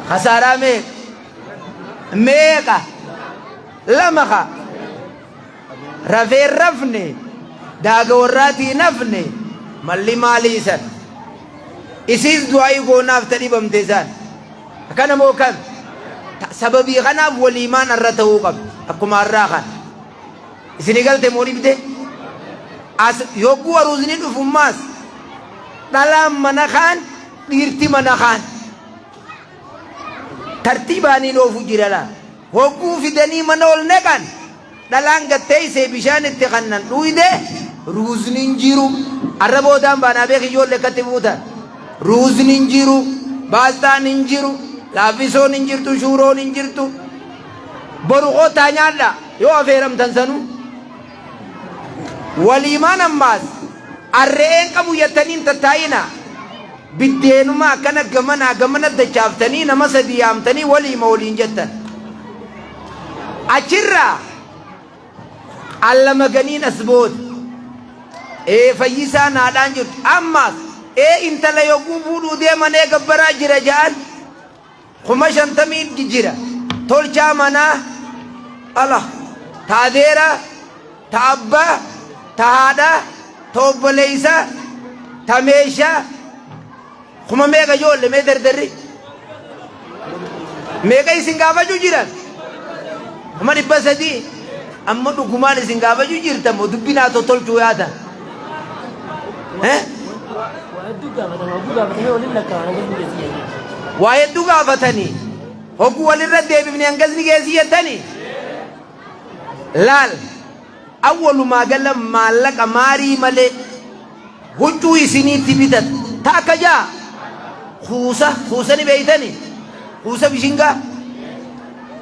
خسارة ميكا لمخا رفي رفني داغوراتي نفني مالي مالي سن إسيس دعائي قوناف تريبم تيزان أكنا موكب سببي غناف والإيمان الرتهو قب أكما الراخان إسيني قلت موري بده يوكو أروزني دفماس dhalaan mana kaan dhiirti mana kaan tartiibaaniin oofu jira laa hogguu fidanii mana ol neqan dhalaan gattee isee bishaan itti kannan dhuyde ruuzni hin jiru arraboodaan baanaa beek ijoollee akkatti fuutan ruuzni hin jiru baastaan hin jiru laaffisoon hin jirtu shuuroon hin jirtu boru qootaa nyaadha yoo afeeramtan sanuu waliimaan ammaas arre'een qabu yattaniin tattaa'ina biddeenuma akkana gamana dachaaftanii nama sadii yaamtanii waliima waliin jettan achirraa allama ganiin asboota fayyisaa naadhaan jirtu ammaas intala yogguu fuudhuu deemanee gabbaraa jira ja'an 50,000 jira tolchaa manaa ala taadeera taabbaa tahaadha toobboleeysa tameesha kuma meeqa ijoollee mee dardarri meeqa isin gaafachuu jiran kuma 300 amma dhugumaan isin gaafachuu jirtan moo dubbinaa tolchuu yaatan waa hedduu gaafatanii hogguu walirra deebifne hangasni geessii jettanii laal awwalumaa gala maallaqa maarii malee huccuu isiniitti bitat taakka jaa kuusa ni beeytani kuusa bishingaa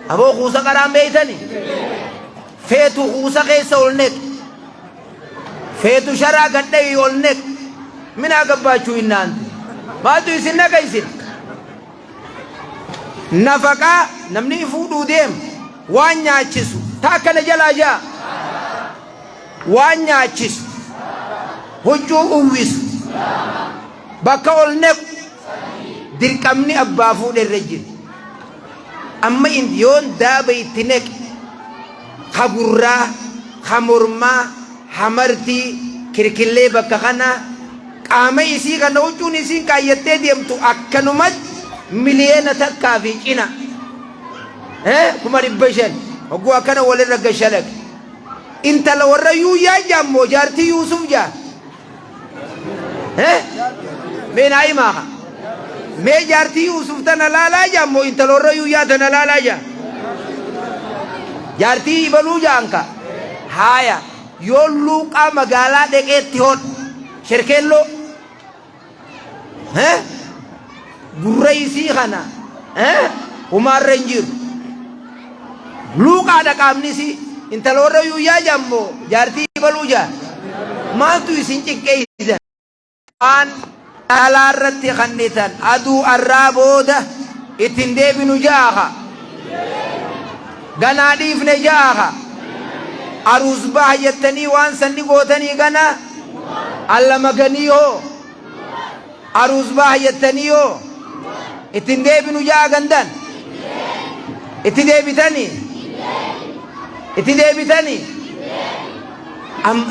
aboo kuusa qaraan beeytani feetu kuusa keessa ol neq feetu sharaa gadhayi ol neq minaa gabbaachuu innaanti maatu isin naqa isin nafaqaa namni fuudhuu deem waan nyaachisu taakkana jalaa jaa waan nyaachisu huccuu uwwisu bakka ol nequ dirqamni abbaa fuudhe irra jiru amma yoon daaba itti neqe ha gurraa ha mormaa ha martii kirkillee bakka kanaa qaama isii kana huccuun isiin kaayyattee deemtu akkanumatti miliyeena takkaa fi cina 500,000 hogguu akkana walirra gashalaq intala warra yuuyyaa jaammoo jaartii yuusuf jaa mee naa himaa mee jaartii yuusuf tana laalaa jaammoo intala warra yuuyyaa tana laalaa jaa jaartii ibaluu jaanka haaya yoo luuqaa magaalaa dheqeetti hon sherkeelloo gurra isii kana humaarra hin jiru luuqaa dhaqaamnisi intala warra yuuyyaa jaammoo jaartii ibaluu jaa maaltu isin ciqqeeysan waan alaarratti kannitan aduu arraa booda ittiin deebinu jaaha ganaa dhiifne jaaha aruus baha jettanii waan sanni gootanii gana allama ganii hoo aruus baha jettanii hoo ittiin deebinu jaa gandan itti deebitanii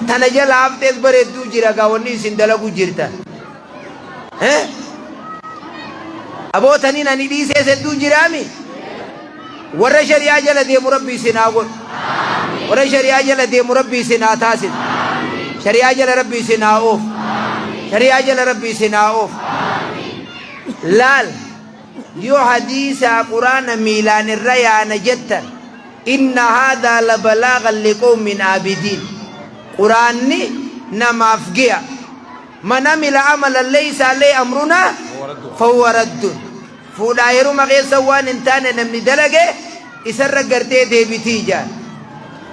tana jala haftees bareedduu jira gaa wanni isin dalagu jirtan abootaniin ani dhiisees hedduu jiraami warra shari'aa jala deemu rabbi isin haa godhu warra shari'aa jala deemu rabbi isin haa taasisu shari'aa jala rabbi isin haa oofu shari'aa jala rabbi isin haa oofu laal yoo hadiisaa quraana miilaan irra yaana jettan inna haadaa labalaagan liqawmin aabidiin quraanni namaaf gi'a من عمل عملا ليس عليه أمرنا فهو رد فودا يرو مغيسا وان انتان نمني دلقه اسر قرتي دي بتيجا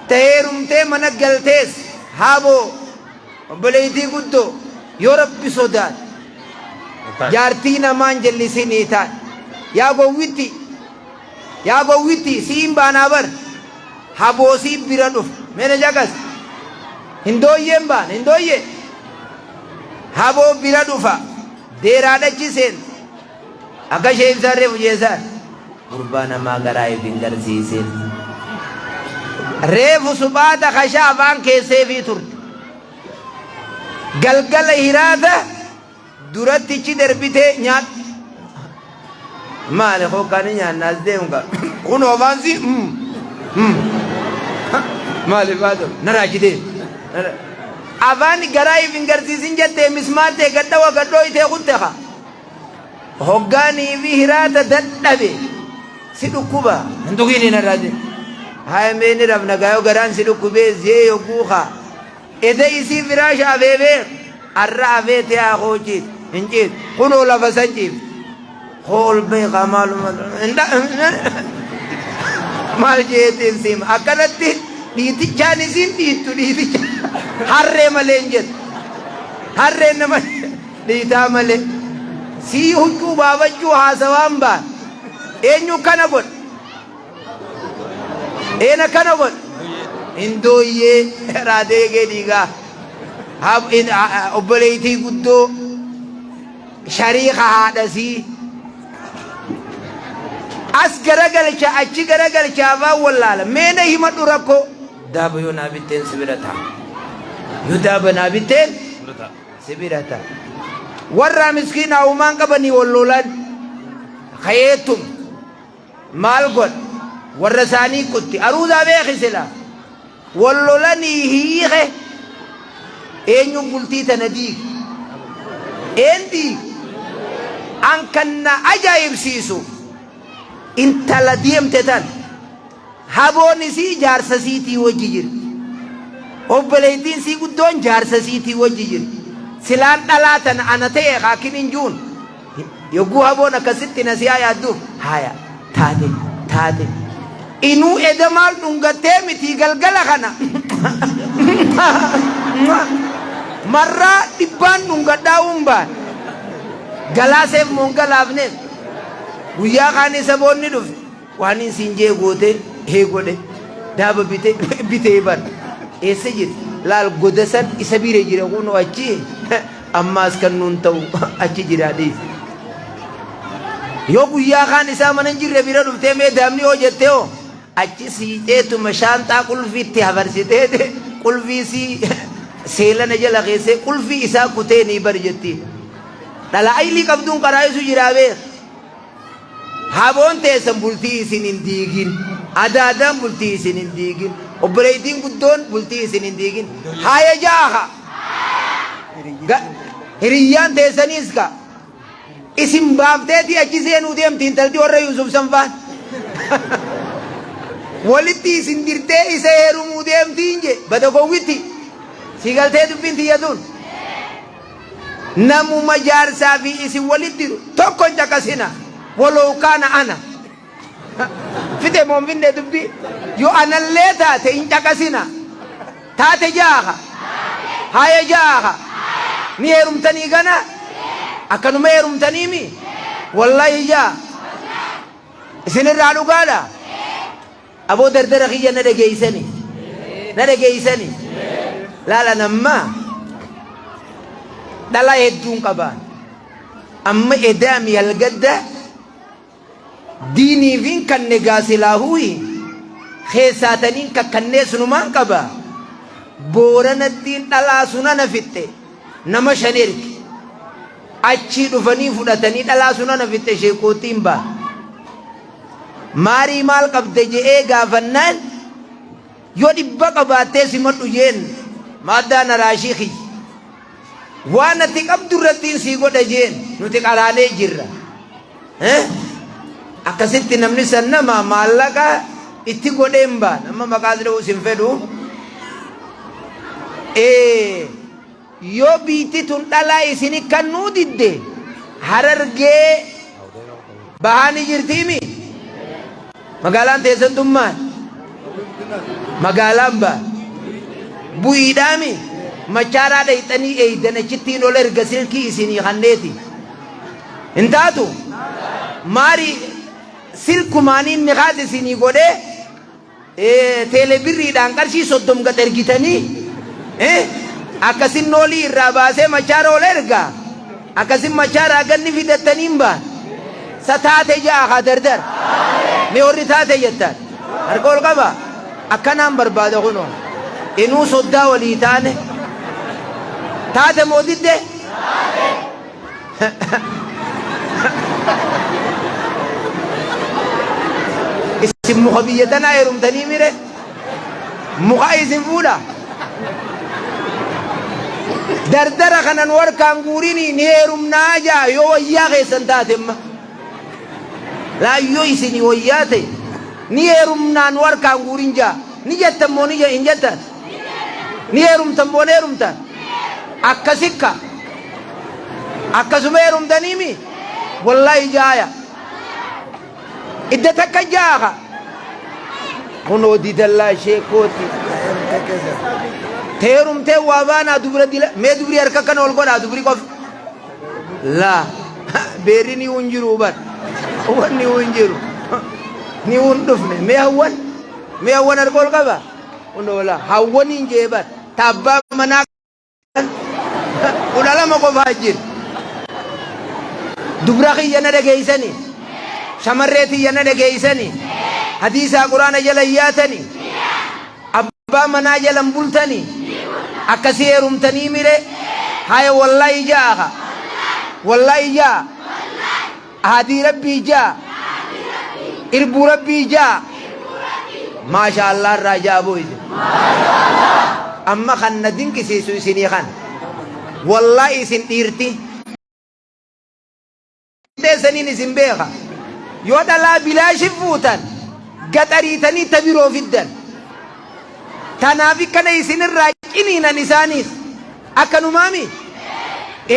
تهيرم تي منك قلتيس هابو بليتي قدو يورب بسودان جارتينا مان جلسين ايتان يا قويتي سيم بانابر هابو سيم برانوف مين جاكس هندوية بان هندوية habo bira dhufa deeraadhachisen akka sheebsarree fujeesaan gurbaa namaa garaa ifin garsiisin reefu suphaata kashaa afaan keesseefii turte galgala hiraata durattichi darbitee nyaat maali hokkaani nyaannaas deemka kun ofaansi maali baatu naraachitee afaan garaa if hin garsiisin jettee mismaatee gadhawa gadhoo itee kutteqa hoggaanii fi hiraata dadhabe si dhukkuba hin tuqiin hin arraate haa meeni rabna gaayoo garaan si dhukkubee zee yogguuqa ede isii firaasha abeebee arra abeetee haa qoochiit hin ciit kunoo lafa san ciif qool beeqa maaluma maal jeetiin siima akkanatti dhiitichaan isin dhiittu dhiiticha harree malee hin jettu harreen nama dhiitaa malee sii huccuu baafachuu haasawaan baan eenyu kana godha eena kana godha hindooyyee raadeegee dhiigaa obboleeytii guddoo shariika haadhasii as garagalcha achi garagalcha afaan wallaala meena himadhu rakkoo daaba yoo naa bitteen sibira ta'a yoo daaba naa bitteen sibira ta'a warra miskiinaa uumaan qabanii wallolan kayeetum maal godha warra isaanii kutti aruusaa beekisila wallolanii hiike eenyuun bultii tana diig een diig an kanna ajaa'ibsiisu intala deemte tan haboon isii jaarsa siitii wajji jirti obboleettiin sii guddoon jaarsa siitii wajji jirti silaan dhalaa tan ana ta'e haakin hin juun yogguu haboon akkasitti na siyaa yaadduuf haya taate inuu edamaal dhungattee miti galgala kana marraa dhibbaan dhungadhaa umbaan galaaseef moon galaafneef guyyaa kaanii saboonni dhufe waan hin siin jee goote godhe daaba bitee bar eessa jira laal godasan isa bire jira kunoo achi ammaas kan nuun ta'u achi jira dhiise yoo guyyaa kaan isaa mana hin jirre bira dhuftee mee daamni hoo jettee hoo achi siixeetuma shaanxaa qulfiitti habarsiteete qulfii sii seelana jala keessee qulfii isaa kutee nii bar jettiin dhala aylii qabduun qaraa'isu jiraa beek haboon teessan bultii isin hin diigin adaadaan bultii isin hin diigin obboleettiin guddoon bultii isin hin diigin haya jaaha hiriyyaan teessaniis ka isin baafteeti achi seenuu deemtiin talti warra Yusuf sanfaan walitti isin dirtee isa heerumuu deemtiin je bada gowwitti si galtee dubbiin tiyyatuun namuma jaarsaa fi isin walitti tokkon caqasina ولو كان أنا فيدي مؤمن دبي يو أنا اللي تاتي إنت كسينا تاتي جاها هاي جاها ميرم تاني كنا أكنو ميرم تاني مي والله جا سنر رالو قالا أبو دردر خيجا ندقيسني لا نما دلا يدون كبان أما إدامي القدة ديني فين كان نقاسي لاهوي خيساتنين كان سنمان كبا بورنا الدين دلا سنانا فيته نما شنيرك أتشي دفني فلتني دلا سنانا فيته شيكوتين با ماري مال قبضة جئے غافنان يو دبا قباتي سمت اجين مادانا راشيخي وانا تك عبد الرتين سيقو دجين نتك علاني جرى akkasitti namni san nama maallaqa itti godheen baan amma maqaa jedhu sin fedhu yoo biitti tun dhalaa isini kan nuu didde Harargee bahani jirtiimi magaalaan teessantummaan magaalaan baa bu'iidhaami machaaraa dhayxanii eeydan achittiin ol erga silkii isinii kanneeti hin taatu maari silkumaaniin miqaas isinii godhee teelebirriidhaan qarshii 30 gad ergitanii akkasin noolii irraa baasee machaara ol ergaa akkasin machaaraa ganni fidattaniin baan sa taate ja'a haa dardar mee warri taate jettaan harka ol qaba akkanaan barbaada kunoo inuu soddaa walii taane taate moo didde isin muka biyya tanaa heerumtanii mire muka isin fuudha dardara kanan warkaan guurini ni heerumnaa jaa yoo wayyaa keessan taatemma laayyoo isinii wayyaa ta'e ni heerumnaan warkaan guurin jaa ni jettan moo ni hin jettan ni heerumtan moo ni heerumtan akkasikka akkasuma heerumtaniimi wallahi jaaya idda takka jaaha kunoo didallaa sheekooti teerumtee waa baanaa dubra dila mee dubri harka kana ol godhaa dubri qof laa beerri ni hun jiru bar wanni hun jiru ni hun dhufne mee hawwan harka ol qaba kunoo laa hawwaniin jee bar taabbaa manaa kudha lama qofaa jiru dubra kiyyana dhageeysanii shamarree tiyyana dhageeysanii hadiisaa quraana jala yaatanii abbaa manaa jalan bultanii akkasii heerumtanii mire haya wallahi jaaha wallahi jaa ahadii rabbii jaa irbuu rabbii jaa maasha allah irraa jaaboo ise amma kan na dinqisiisu isinii kan wallahi isin dhiirti teessaniin isin beeka yoo dhalaa bilaashi fuutan gaxariitanii tabiroo fiddan tanaaf kana isinirraa ciniinan isaaniis akkanumaami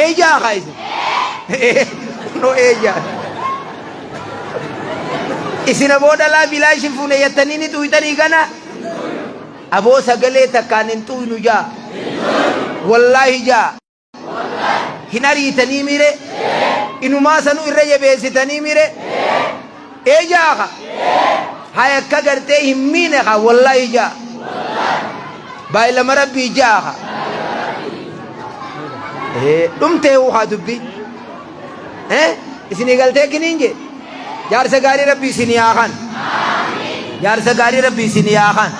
eejaa haa isin no eejaa isin aboo dhalaa bilaashi fuune yattanii ni xuyxanii kana aboo sagalee takkaan hin xuynu jaa wallaahi jaa hin ariitanii mire inumaa sanuu irra jabeessitanii mire eejaa haa hay akka gartee hin miine haa wallaahi jaa baay'ilama rabbii jaaha dhumtee uhaa dubbi isinii galtee kiniin je jaarsa gaarii rabbii isinii yaakan jaarsa gaarii rabbii isinii yaakan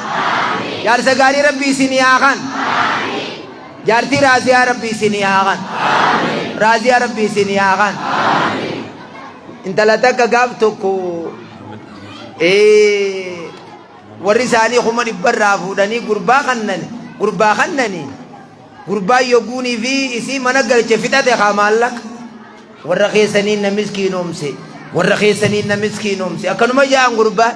jaarsa gaarii rabbii isinii yaakan jaartii raaziyaa rabbii isinii yaakan raaziyaa rabbii isinii yaakan intala takka gaaf tokko warri isaanii kuma dhibbarraa fuudhanii gurbaa kannani gurbaa yoguunii fi isii mana galche fixate haa maallaqa warra keessaniin na miskiinoomse warra keessaniin na miskiinoomse akkanuma jaan gurbaa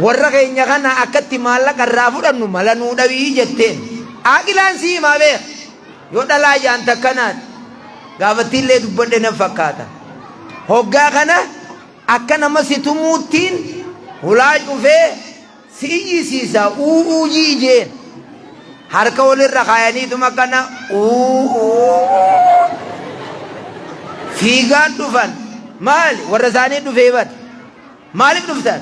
warra keenya kana akkatti maallaqa irraa fudhannu mala nuu dhawii jetteen aaqilaan sii himaa beek yoo dhalaa jaan takkanaat gaafattiillee dubbadhe nan fakkaata hoggaa kana akka nama si tumuuttiin hulaa cufee si iyyisiisa uujii jeen harka walirra kaayaniituma kana fiigaan dhufan maali warra isaanii dhufee bad maaliif dhuftan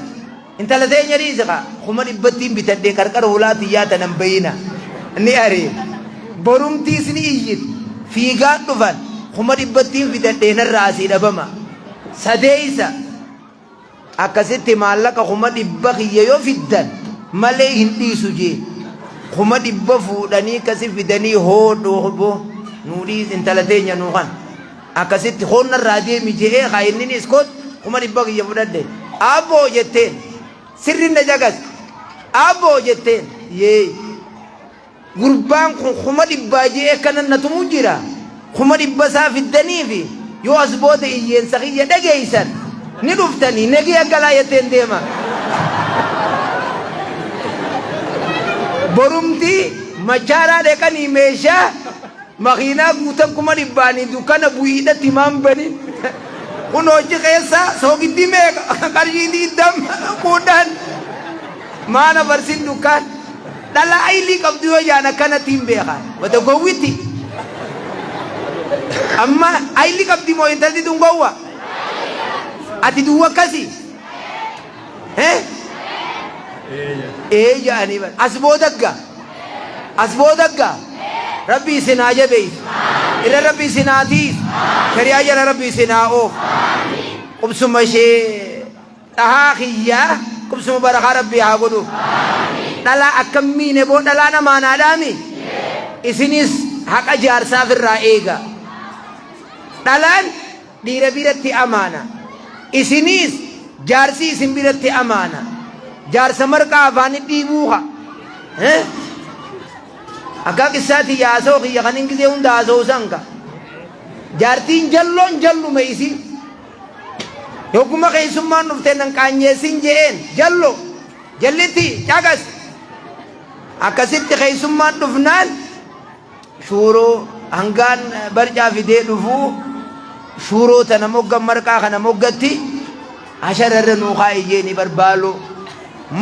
intala teenya dhiisika kuma dhibbattiin bitadhee qarqara hulaa xiyyaatanan bayina ni areen borumtiis ni iyyit fiigaan dhufan kuma dhibbattiin bitadhee narraa asii dhabama sadeeysa akkasitti maallaqa kuma dhibba kiyya yoo fiddan malee hin dhiisu jee kuma dhibba fuudhanii kasi fidanii hoodhoobo nuudhiis intala teenya nuu kan akkasitti hoonna irraa deemi jee haa inni iskoot kuma dhibba kiyya fudhadhe abboo jetteen sirrin na jagas abboo jetteen yee gurbaan kun kuma dhibbaa jee kanan na tumu jira kuma dhibba isaa fiddaniifi yoo as booda iyyeensa kiyya dhageeysan ni dhuftanii nagee aggalaa jetteen deema borumti machaaraa dheqanii meeshaa makiinaa guutan kuma dhibbaanii dukkana bu'iidhatti himaan banin kun hojii keessa soogiddii meeqa qarshiitii dam fuudhan maana barsin dukkaan dhala aylii qabdu yoo jaan akkanatti hin beekan wata gowwitti amma aylii qabdi moo intalti tun gowwa ati duwwa akkasi jaanii bar as boodagga rabbii isin haa jabeeysu irra rabbii isin haa tiisu shari'aa jala rabbii isin haa oofu qubsuma ishee dhahaa kiyyaa qubsuma barakaa rabbii haa godhuuf dhalaa akkam miine boo dhalaa namaan haadhaami isinis haqa jaarsaaf irraa eega dhalaan dhiira biratti amaana isinis jaarsi isin biratti amaana jaarsa marqaa afaani dhiibuuha akka qissaati yaasoo kiyya kan ingizee hunda haasoo sanka jaartiin jalloon jalluma isi yogguma keessummaan dhufte nan qaanyeessin je'een jallo jallitti caqas akkasitti keessummaan dhufnaan shuuroo hangaan barcaa fidee dhufuu shuuroo tana moggan marqaa kana moggatti ashararra nuukaa ijjeeni barbaaloo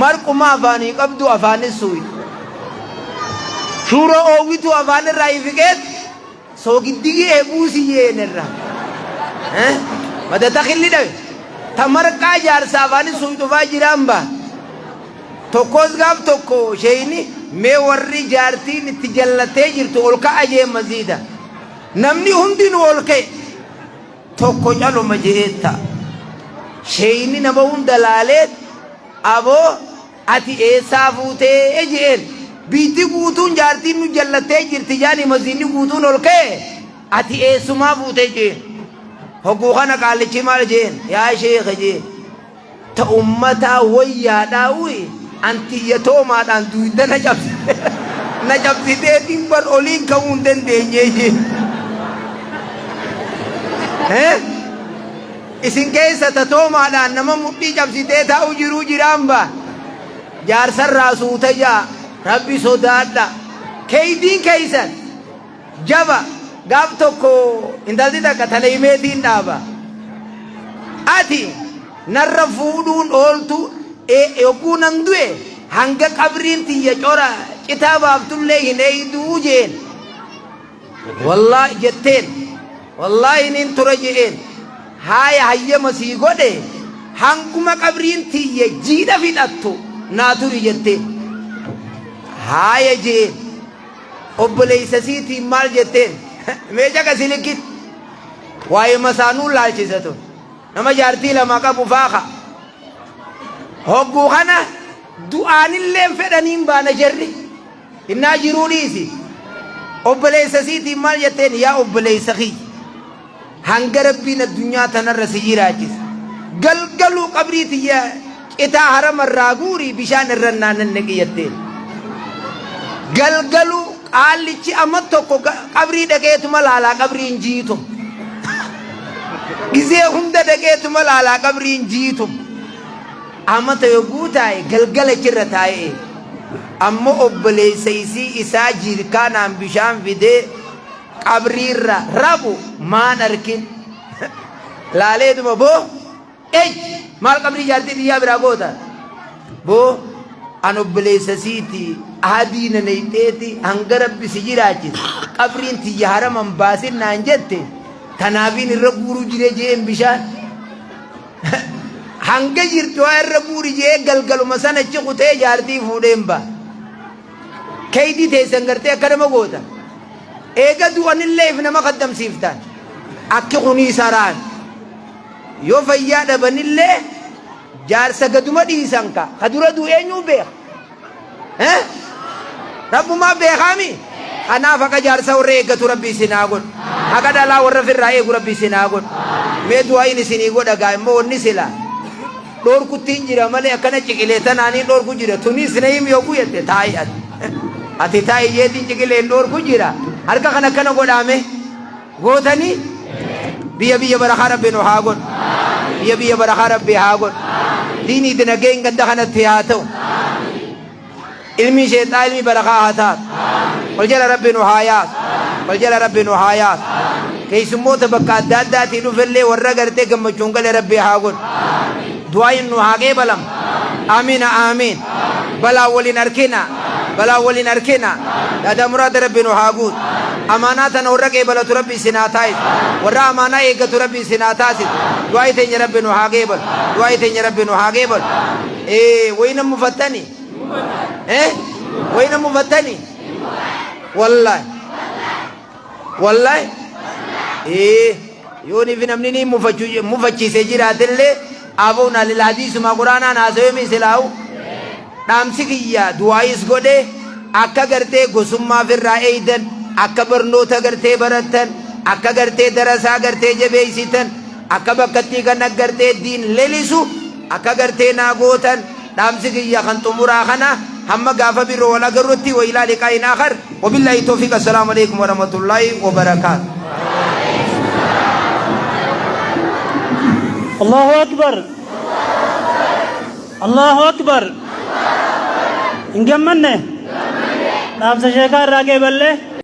marquma afaanii qabdu afaanis suuyi shuuroo oowwitu afaan irraa ifiqeet soogiddigii eebuusi yeenirra mata takhilli dhabe ta marqaa jaarsa afaanis suuyi dhufaa jiraan baa tokkos gaaf tokko sheeyni mee warri jaartiin itti jallatee jirtu ol ka'a jee maziida namni hundinuu ol ka'e tokko caluma je'eetta sheeyni nama hunda laaleet aboo ati eessaa fuutee je'een biitti guutuun jaartiin nu jallatee jirti jaani maziinni guutuun ol ka'e ati eessumaa fuutee je'een hogguu kana qaallichi maal je'een yaa sheekha jee ta ummataa wayyaadhaa uyi anti yatoomaadhaan duwidda na cabsiteetiin bar oliin kamuu hin dandeenye jee isin keessa tatoomaadhaan nama mudhii cabsitee taa'u jiruu jiraan baa jaarsarraa suuta jaa rabbi sodaadha keeydiin keeysan jaba gaaf tokko intalti takka taleemeetiin dhaaba ati narra fuudhuun ooltu yogguu nan du'e hanga qabriin tiyya cora kitaabaaf tullee hin eeyduu jeen wallaahi jetteen wallaahi nin tura jeen haaya hayyama sii godhe hanguma qabriin tiyya jiidha fixattu naa turi jetteen haaya jeen obboleeysa siitiin maal jetteen meeja kasilikkit waa'ee masaanuu laalchisatu nama jaartii lama qabu faaqa hogguu kana du'aanilleen fedhaniin baana jarri innaa jiruu dhiisi obboleeysa siitiin maal jetteen yaa obboleeysa kiyya hanga rabbiin addunyaa tanarra si jiraachisa galgaluu qabrii tiyya citaa haramarraa guurii bishaan irra naannannaqi jetteen galgaluu qaallichi amma tokko qabrii dhaqeetuma laalaa qabriin jiitum gizee hunda dhaqeetuma laalaa qabriin jiitum amata yogguu taa'e galgala jirra taa'e ammoo obboleeysa isii isaa jirkaanaan bishaan fidee qabriirra rabu maan arkin laaleetuma boo maal qabrii jaartii xiyyaa biraa goota boo an obboleeysa siiti ahadiina neyxeeti hanga rabbi si jiraachis qabriin tiyya haraman baasin naan jette tanaafiin irra guuruu jiree jeen bishaan hanga jirtu irra guuri jee galgaluma sana ciqutee jaartii fuudheen ba keeydii teessan gartee akka nama goota eega du'anillee if nama qaddamsiiftan akki kunii saraan yoo fayyaa dhabanillee jaarsa gaduma dhiisan ka kadura du'u eenyuu beeka rabbumaa beekaami kanaaf akka jaarsa warra eeggatu rabbii isinaa godhu akka dhalaa warra firraa eegu rabbii isinaa godhu mee du'aayin isinii godha gaa immoo wanni silaa dhorkuttiin jira malee akkana ciqilee tanaanii dhorku jira tunis nahim yogguu jette taa'i ati taa'i jeetiin ciqileen dhorku jira harka kan akkana godhaame gootanii biyya barakaa rabbi nu haa godhu biyya barakaa rabbi haa godhu diinii dinageen ganda kanatti haa ta'u ilmi sheexaa ilmi barakaa haa taatu wal jala rabbi nu haa yaasu wal jala rabbi nu haa yaasu keessummoota bakka adda addaatii dhufellee warra gartee gammachuun galee rabbi haa godhu du'aayin nu haa qeebalam amiin amiin balaa waliin arkina balaa waliin arkina yaada muraada rabbi nu haa guutu amaanaa tana warra qeebalatu rabbi isinaa taa'is warra amaanaa eeggatu rabbi isinaa taasis du'aayi teenya rabbi nu haa qeebalu du'aayi teenya rabbi nu haa qeebalu wayna mufattani wayna mufattani wallahi wallahi yooni fi namni ni mufachiisee jiraatellee أبونا للحديث ما قرانا ناسوي مثلاو نامسكيا دعائس قدي أكا قرتي قسمة في الرأيدن أكا برنوتا قرتي برتن أكا قرتي درسا قرتي جبيسيتن أكا بكتي كنا قرتي دين للسو أكا قرتي ناقوتن نامسكيا خنتو مراخنا هم قافة برو ولا قررتي وإلى لقاء آخر وبالله التوفيق السلام عليكم ورحمة الله وبركاته الله أكبر الله أكبر إنجمنه نافذ شيخ راجع بله